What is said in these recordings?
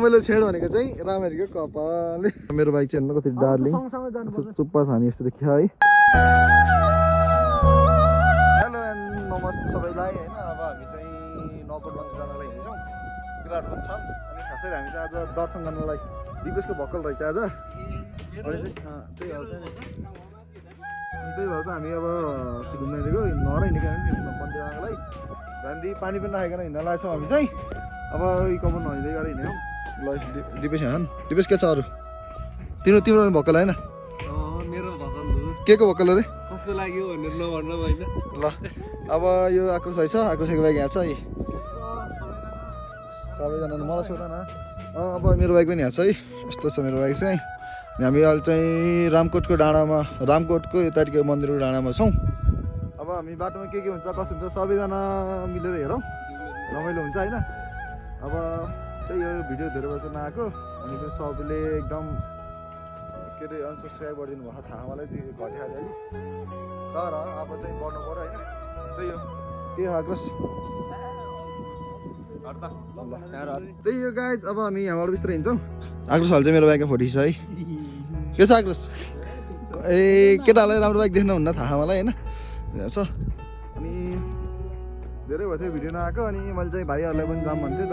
मैले छेड भनेको चाहिँ रामहेरीको कपाल मेरो बाइक चाहिँ हेर्नु कति डार्लिङ चुप्पा छ हामी यस्तो देखियो है हेलो एन्ड नमस्ते सबैलाई होइन अब हामी चाहिँ नगरबन्द जानलाई हिँड्छौँ किराट पनि छन् अनि खासै हामी चाहिँ आज दर्शन गर्नलाई दिपेशको भक्कल रहेछ आज अनि चाहिँ त्यही हो त्यही भएर चाहिँ हामी अब घुम्न हिँडेको नर हिँडेको मन्दिर जानलाई भान्दी पानी पनि राखेर हिँड्न लाग्छौँ हामी चाहिँ अब यी कबर नहिँदै गरेर हिँड्यौँ ल दिपेश हान दिपेश के छ अरू तिम्रो भक्कल होइन मेरो भक्कल के को भक्कल अरे कसको लाग्यो भनेर नभन्नु होइन ल अब यो आक्रोश भाइ छ आक्रोशको बाइक यहाँ छ है सबैजना मलाई सोध न अब मेरो बाइक पनि यहाँ छ है यस्तो छ मेरो बाइक चाहिँ हामी अहिले चाहिँ रामकोटको डाँडामा रामकोटको यताटिको मन्दिरको डाँडामा छौँ अब हामी बाटोमा के हुन्छ कसो हुन्छ सबैजना मिलेर हेरौँ रमाइलो हुन्छ होइन अब त्यही हो भिडियो धेरै वर्ष नआएको अनि पनि सबैले एकदम के अरे अनसब्सक्राइब गरिदिनु भएको थाहा मलाई त्यो घटिहाल्यो अहिले तर अब चाहिँ बढ्नु पऱ्यो होइन त्यही हो के आक्रोश त्यही हो गाइज अब हामी यहाँबाट बिस्तारै हिँड्छौँ आक्रोश हाल चाहिँ मेरो बाइकमा फोटी छ है के छ आक्रोश ए केटालाई राम्रो बाइक देख्नुहुन्न थाहा मलाई होइन छ अनि धेरै भयो थियो भिडियो नआएको अनि मैले चाहिँ भाइहरूलाई पनि जाम भन्थेँ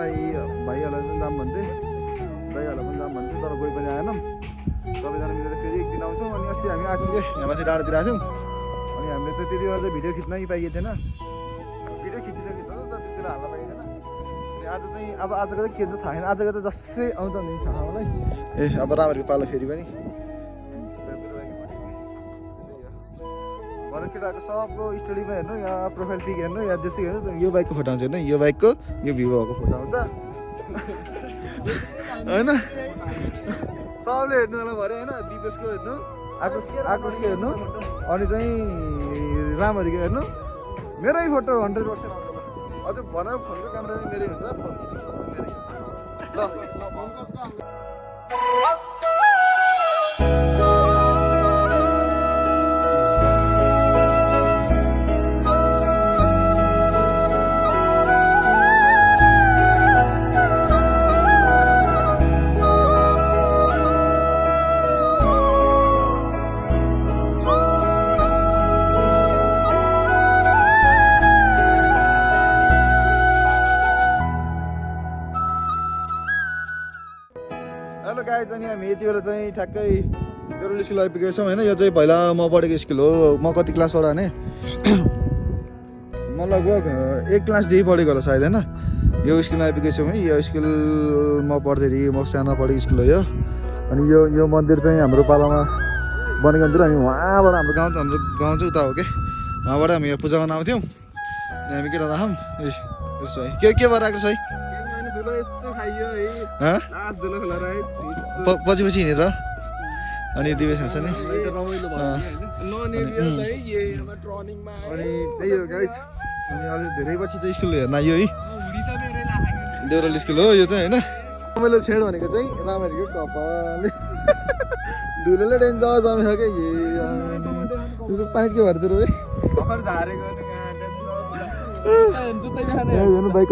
भाइहरूलाई पनि जाम भन्थेँ दाइहरूलाई पनि जाम भन्थेँ तर कोही पनि आएनौँ सबैजना मिलेर फेरि एक दिन आउँछौँ अनि अस्ति हामी आएको थियौँ यहाँ माथि डाँडातिर आएको थियौँ अनि हामीले चाहिँ त्यति बेला चाहिँ भिडियो खिच्नै पाइएको थिएन भिडियो खिचिसकेको थियो तर त्यति बेला हाल्न पाइएको थिएन अनि आज चाहिँ अब आजको चाहिँ के हुन्छ थाहा छैन आजको त जसै आउँछ नि थाहा मलाई ए अब राम्ररी पालो फेरि पनि भरे केटाको सबको स्टोरीमा हेर्नु या प्रोफाइल पिक हेर्नु या जेसै हेर्नु यो बाइकको फोटो आउँछ होइन यो बाइकको यो भिभो भएको फोटो आउँछ होइन सबले हेर्नु होला भरे होइन दिपेशको हेर्नु आक्रोशको हेर्नु अनि चाहिँ रामहरीको हेर्नु मेरै फोटो 100% आउँछ अझ भन फोनको क्यामेरा पनि मेरै हुन्छ फोन खिच्नु मेरै ल हेलो गाइज अनि हामी यति बेला चाहिँ ठ्याक्कै मेरो स्कुल आइपुगेको छौँ होइन यो चाहिँ पहिला म पढेको स्कुल हो म कति क्लासबाट भने म लगभग 1 क्लासदेखि पढेको होला सायद होइन यो स्कुलमा आइपुगेको छौँ है यो स्कुल म पढ्दाखेरि म सानो पढेको स्कुल हो यो अनि यो मन्दिर चाहिँ हाम्रो पालामा बनेको मन्दिर हामी वहाँबाट हाम्रो गाउँ चाहिँ उता हो कि वहाँबाट हामी यहाँ पूजा गर्न आउँथ्यौँ अनि हामी के राखौँ यसो है के भएर आएको छ है पछि हिँडेर अनि दिवेश हाँस नि अनि त्यही हो गाइज अनि अलिक धेरै पछि चाहिँ स्कुल हेर्न आयो है देउराली स्कुल हो यो चाहिँ होइन मैले छेड भनेको चाहिँ रामहेरीको कपाल धुलोले डेन्जर जमेको क्या ए पानी के भएर तिरो बाइक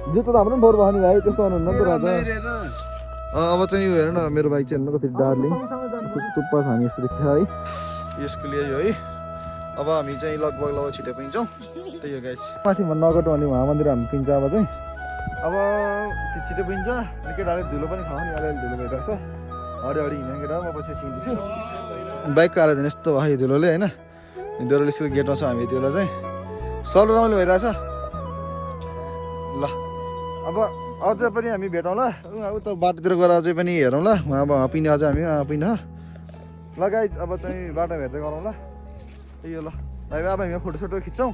जुत्ता त हाम्रो पनि फोहोर भयो नि भाइ त्यस्तो हुनुहुन्न नि त राजा अब चाहिँ यो हेर न मेरो बाइक चाहिँ हेर्नु कति डार्लिङ चुप्पा छ हामी यस्तो देखियो है यसको लिए है अब हामी चाहिँ लगभग छिटो पिन्छौँ त्यही हो गाइस माथि नगटो अनि उहाँ मन्दिर हामी पिन्छ अब चाहिँ अब छिटो पिन्छ अनि केटाले धुलो पनि खाऊ नि अलिअलि धुलो भइरहेको छ हडी हिँडेको केटा म पछि छिन्दिछु बाइकको हालत यस्तो भयो धुलोले होइन देउराली स्कुल गेटमा छ हामी यति बेला चाहिँ सलो रमाइलो भइरहेछ ल अब अझै पनि हामी भेटौँला उता बाटोतिर गएर अझै पनि हेरौँ ल उहाँ पिने अझै हामी पिन ल गाइज अब चाहिँ बाटो भेट्दै गरौँ ल त्यही हो ल भाइ अब हामी फोटोसोटो खिच्छौँ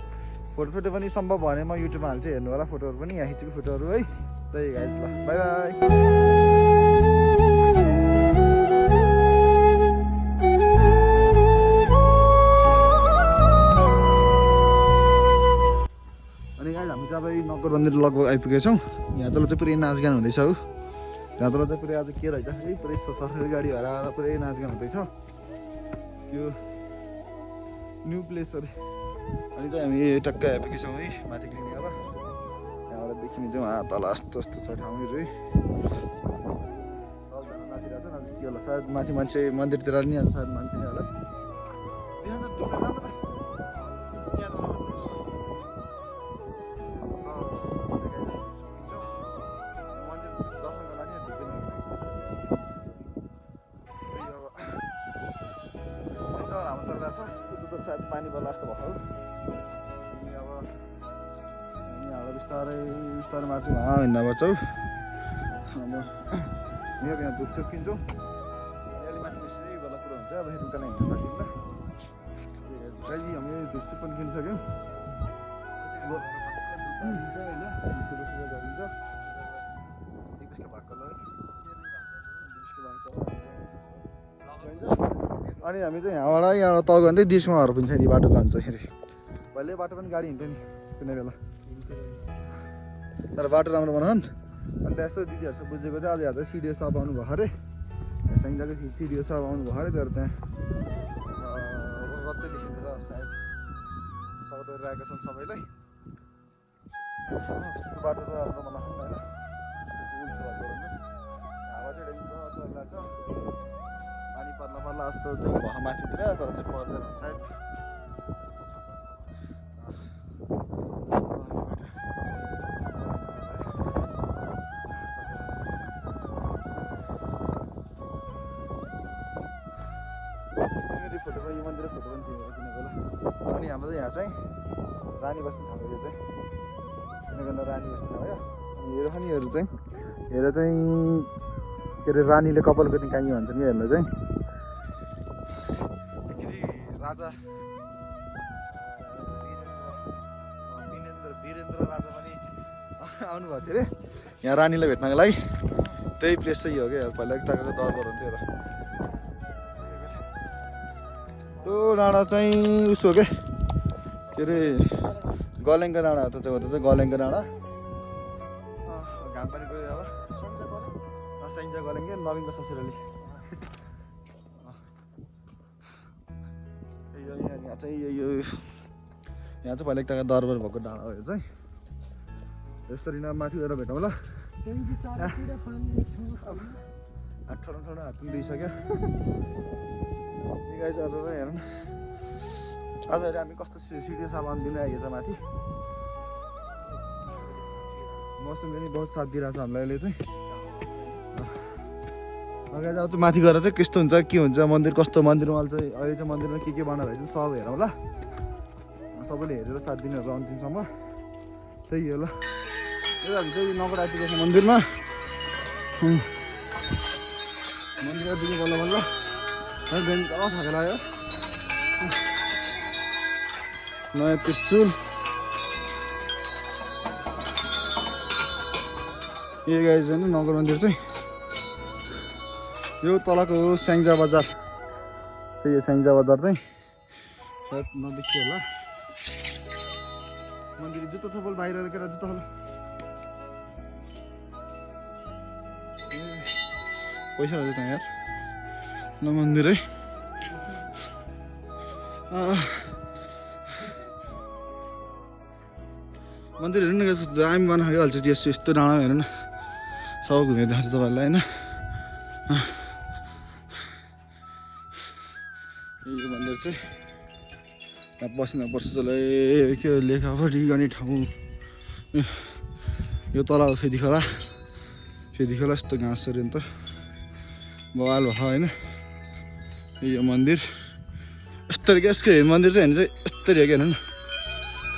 फोटोसोटो पनि सम्भव भयो भने म युट्युबमा हाल्छु हेर्नु होला फोटोहरू पनि यहाँ खिचेको फोटोहरू है त्यही गाइज ल बाई बाई हामी चाहिँ अब नगर मन्दिर लगभग आइपुगेको छौँ यहाँ तल चाहिँ पुरै नाचगान हुँदैछ हो यहाँ तल चाहिँ पुरै आज के रहेछ है पुरै सरकारी गाडी भएर आएर पुरै नाचगान हुँदैछ यो न्यू प्लेस अरे अनि चाहिँ हामी टक्कै आइपुगेको छौँ है माथि क्लिनिक अब यहाँबाट देखिने चाहिँ वहाँ तल यस्तो यस्तो छ ठाउँहरू है सबजना नाचिरहेको छ नजिक के होला सायद माथि मान्छे मन्दिरतिर नि आज सायद मान्छे नै होला सायद पानी पर्ला जस्तो भएको अनि अब हामी हावा बिस्तारै बिस्तारै मार्छौँ हिँड्न पर्छौँ अब यहाँ दुख सकिन्छौँ अलि माथि बेसी बेला कुरो हुन्छ अब हेर्नु कालिम्पोङ हिँड्न सकिन्छ गाई हामीले धुप पनि किनिसक्यौँ अनि हामी चाहिँ यहाँबाट तल गयो भने डिस्कमा पिन्छ नि बाटो जान्छखेरि भइले बाटो पनि गाडी हिँड्थ्यो नि कुनै बेला तर बाटो राम्रो बनाउन् अन्त यसो दिदीहरूसँग बुझेको चाहिँ आज यहाँ सिडिओ साहब आउनु भएको अरे सङ्जाको सिडिओ साहब आउनु भएको अरे तर त्यहाँ रत्तै लेखेर सायद सबै राखेका छन् सबैलाई त्यस्तो बाटो त राम्रो बनाउनु होइन हावा चाहिँ एकदम असर लाग्छ पानी पर्ला पर्ला जस्तो चाहिँ भयो माथितिर तर चाहिँ पर्दैन सायद फोटो यो मन्दिर फोटो पनि थियो किन बेला अनि हाम्रो चाहिँ यहाँ चाहिँ रानी बस्ने ठाउँ यो चाहिँ किनभने रानी बस्ने ठाउँ हो अनि हेर चाहिँ के अरे रानीले कपालको निकाल्ने भन्छन् कि हेर्नु चाहिँ एक्चुली राजा वीरेन्द्र राजा पनि आउनुभएको थियो अरे यहाँ रानीलाई भेट्नको लागि त्यही प्लेस चाहिँ हो क्या पहिला एकताको दरबार हुन्थ्यो र त्यो डाँडा चाहिँ उसो के अरे गलेङ्गा डाँडा हो त चाहिँ गलेङ्गा डाँडा घाम पानी गयो अब साइन्जा गलेङ्गे नवीनको ससुराली यहाँ चाहिँ यहाँ चाहिँ पहिला एकताको दरबार भएको डाँडा हो यो चाहिँ यसरी न माथि गएर भेटौँ ल हात ठोडो हात पनि दिइसक्यो गाई चाहिँ आज चाहिँ हेर्नु आज हेर हामी कस्तो सिडियो सामान दिनु आएको छ माथि मौसमले पनि बहुत साथ दिइरहेको छ हामीलाई अहिले चाहिँ अगाडि अब माथि गएर चाहिँ कस्तो हुन्छ के हुन्छ मन्दिर कस्तो मन्दिरमा चाहिँ अहिले चाहिँ मन्दिरमा के बनाएर चाहिँ सब हेरौँ ल सबैले हेरेर साथ दिनुहरू अन्तिमसम्म त्यही हो ल यो हामी चाहिँ नगर आइपुगेको छ मन्दिरमा मन्दिर आइपुग्यो बल्ल बल्ल बिहान थाहा लाग्यो नयाँ त्रिशुल यो गाई चाहिँ नगर मन्दिर चाहिँ यो तलको हो स्याङ्जा बजार त्यही स्याङ्जा बजार चाहिँ सायद नदेखियो होला मन्दिर जुत्ता चप्पल बाहिर राखेर जुत्ता होला पैसा रहेछ त्यहाँ यार न मन्दिर है मन्दिर हेर्नु न दामी बना खाइहाल्छ यस्तो डाँडा हेर्नु न सब घुमेर देखाउँछ तपाईँहरूलाई होइन यो मन्दिर चाहिँ यहाँ बस्न पर्छ जसलाई के लेखापढी गर्ने ठाउँ यो तल फेरि खोला यस्तो घाँसहरू नि त बवाल भयो होइन यो मन्दिर यस्तो क्या यसको मन्दिर चाहिँ हेर्नु चाहिँ यस्तो हो क्या हेर्नु न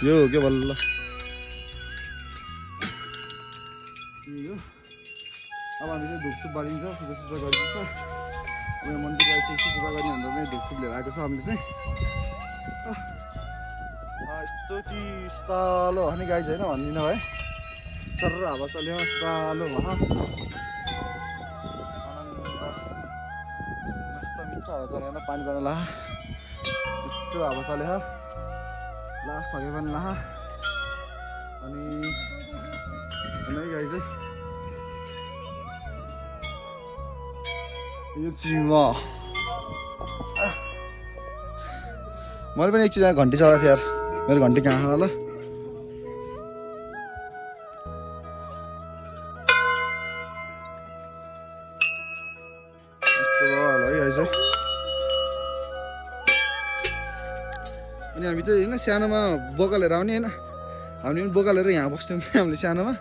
यो हो क्या बल्ल यो अब हामी चाहिँ धुपसुप बालिन्छ पूजा गरिन्छ यो मन्दिर आइसकेपछि पूजा गर्ने हाम्रो चाहिँ धुपसुप लिएर आएको छ हामीले चाहिँ यस्तो चिस्तालो हो नि गाई चाहिँ होइन भन्दिनँ है चर्र हावा चल्यो यस्तो भयो मस्त मिठो हावा चलेन पानी पर्न ला मिठो हावा चल्यो लास्ट फगे पनि ला अनि गाई चाहिँ यो चिङ्गो मैले पनि एकचोटि घन्टी चलाएको थिएँ यार मेरो घन्टी कहाँ होला गाइस है। अनि हामी चाहिँ होइन सानोमा बोका लिएर आउने होइन, हामी पनि बोका लिएर यहाँ बस्थ्यौँ कि हामीले सानोमा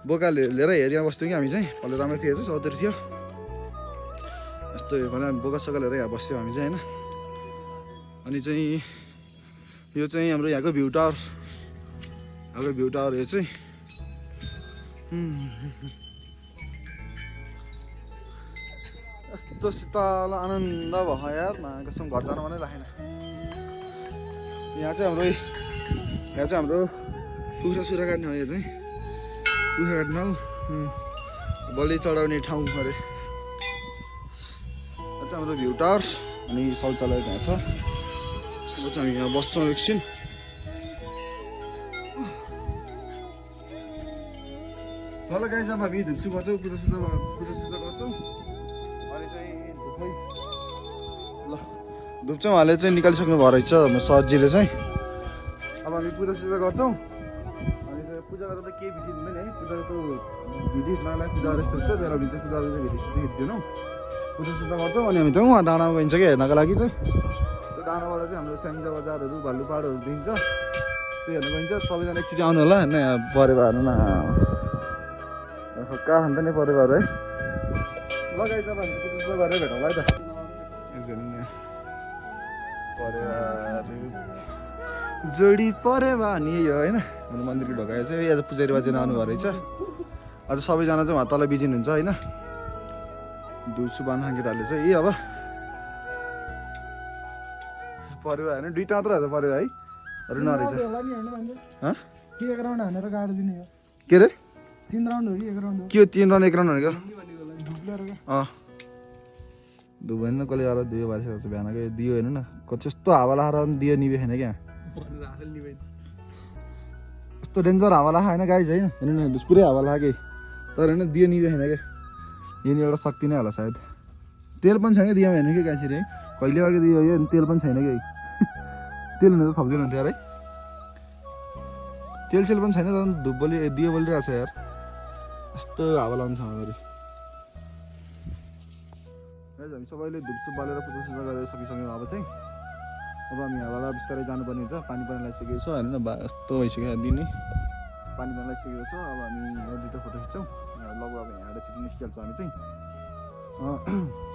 बोका लिएर हेर यहाँ बस्थ्यौँ कि हामी चाहिँ पहिला राम्रो थियो सौदरी थियो यस्तो भने हामी बोका सोका लिएर यहाँ बस्थ्यौँ हामी चाहिँ होइन। अनि चाहिँ यो चाहिँ हाम्रो यहाँको भ्यू टावर यो चाहिँ यस्तो शीतल आनन्द भयो यार कसम घर जानु मनै लागेन। यहाँ चाहिँ हाम्रो कुखुरा काट्ने हो। यो चाहिँ कुखुरा काट्ने ठाउँ बलि चढाउने ठाउँ अरे। यो चाहिँ हाम्रो भ्यू टावर अनि शौचालय त्यहाँ छ। अब चाहिँ हामी यहाँ बस्छौँ एकछिन। ल गाइस अब हामी धुप्सु गर्छौँ पूजा गर्छौँ अनि चाहिँ ल धुप चाहिँ उहाँले चाहिँ निकालिसक्नु भयो रहेछ सरजीले चाहिँ। अब हामी पूजा गर्छौँ अनि पूजा गर्दा त केही विधि हुँदैन है, पूजाको विधि नलाई पूजा यस्तो हुन्छ बेला बिच पूजा विधि दिनौँ पूजा गर्छौँ अनि हामी चाहिँ उहाँ डाँडामा गइन्छ कि हेर्नको लागि चाहिँ। त्यो डाँडाबाट चाहिँ हाम्रो स्याङ्जा बजारहरू भालुपाडहरू देखिन्छ, त्यो हेर्नु गइन्छ। सबैजना एकचोटि आउनु होला होइन, यहाँ परेवा हेर्नु न कहाँ खान्छ नि परेवाहरू है। लगाइ अब हामी पूजा गरेर भेटौँ है त। जोडी परेवा नि यो होइन हाम्रो मन्दिरको ढोकायो चाहिँ आज पुजारी बाजे आउनुभएको रहेछ। अझ सबैजना चाहिँ उहाँ तल बिजिनुहुन्छ होइन, दुसु बान केटाहरूले चाहिँ ए अब परेवा होइन दुईवटा मात्र हुन्छ परेवा है अरू नरहेछ। के अरे 3 राउन्ड हो कि 1 राउन्ड हो? के 3 राउन्ड 1 राउन्ड भनेको धुप होइन कसले गरेर दियो भइसकेको छ बिहानकै दियो हेर्नु न कस्तो हावा लाएर दियो निभे छैन क्या, यस्तो डेन्जर हावा लाख होइन गाइज होइन हेर्नु न पुरै हावा लाग्यो तर होइन दियो निभे छैन क्या। यहाँनिर एउटा शक्ति नै होला सायद, तेल पनि छैन दियोमा हेर्नु कि गाछरी है कहिले अर्को दियो यो तेल पनि छैन कि तेल हुने त थप्दिनु हुन्थ्यो यार है, तेल सेल पनि छैन तर धुप बलि दियो बलिरहेको छ यार, यस्तो हावा लाउँछ अगाडि। हामी सबैले धुपसुप बालेर पूजा गरेर सकिसक्यौँ। अब चाहिँ अब हामी यहाँबाट बिस्तारै जानुपर्ने हुन्छ, पानी पर्न लागिसकेको छ हेर्नु न यस्तो भइसक्यो दिनै पानी पर्न लागिसकेको छ। अब हामी दुईवटा फोटो खिच्छौँ लगभग अब यहाँबाट छिटो निस्किहाल्छौँ हामी चाहिँ।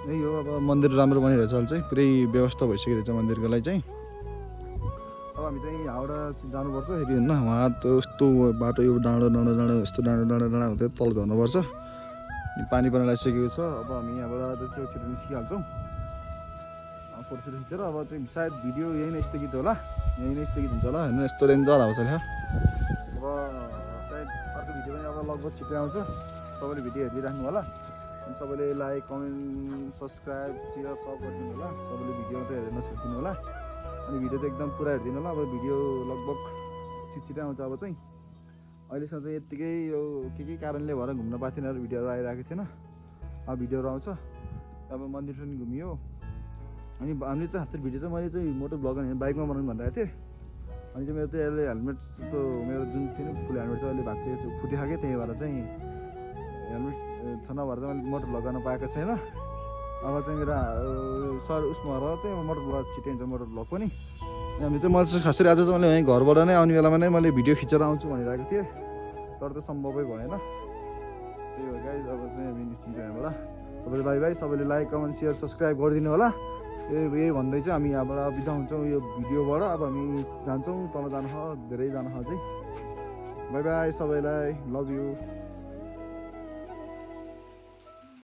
यही हो अब मन्दिर राम्रो बनिरहेछ अहिले चाहिँ पुरै व्यवस्था भइसकेको रहेछ मन्दिरको लागि चाहिँ। अब हामी चाहिँ यहाँबाट जानुपर्छ फेरि होइन, उहाँ त यस्तो बाटो यो डाँडो यस्तो डाँडो हुँदै तल झर्नुपर्छ। पानी पर्न लागिसकेको छ। अब हामी यहाँबाट छिटो निस्किहाल्छौँ फोटो खिचेर। अब चाहिँ सायद भिडियो यही नै स्थगित होला, यही नै स्थगित हुन्छ होला होइन, यस्तो डेन्जर हावा चल्यो। अब सायद अर्को भिडियो पनि अब लगभग छिटो आउँछ, सबैले भिडियो हेरिराख्नु होला अनि सबैले लाइक कमेन्ट सब्सक्राइब सेयर सब गरिदिनु होला, सबैले भिडियो मात्रै हेरेर नछुट्टिनु होला अनि भिडियो चाहिँ एकदम पुरा हेरिदिनु होला। अब भिडियो लगभग छिटो आउँछ। अब चाहिँ अहिलेसम्म चाहिँ यत्तिकै यो के कारणले भएर घुम्न पाएको थिएन, भिडियोहरू आइरहेको थिएन, अब भिडियोहरू आउँछ। अब मन्दिर पनि घुमियो अनि हामीले चाहिँ खासै भिडियो चाहिँ मैले चाहिँ मोटो ब्लग बाइकमा बनाउनु भनिरहेको थिएँ। अनि चाहिँ मेरो चाहिँ अहिले हेलमेट त्यो मेरो जुन थियो नि फुल हेलमेट चाहिँ अहिले भएको चाहिँ फुटिखाएको, त्यही भएर चाहिँ हेलमेट छ नभएर चाहिँ मैले मोटर लगाउन पाएको छैन। अब चाहिँ मेरो सर उसमा र चाहिँ मोटर ब्लग छिटै हुन्छ मोटर ब्लग पनि। हामी चाहिँ मैले चाहिँ खासै आज चाहिँ मैले यहीँ घरबाट नै आउने बेलामा नै मैले भिडियो खिचेर आउँछु भनिरहेको थिएँ तर त सम्भवै भएन। त्यही हो गाइस अब चाहिँ हामी निस्किन्छौँ यहाँबाट। सबैले बाई बाई, सबैले लाइक कमेन्ट सेयर सब्सक्राइब गरिदिनु होला। यही भन्दै चाहिँ हामी यहाँबाट बिदा हुन्छौँ यो भिडियोबाट। अब हामी जान्छौँ तल जानु छ, धेरै जानु छ चाहिँ। बाई बाई सबैलाई, लभ यु।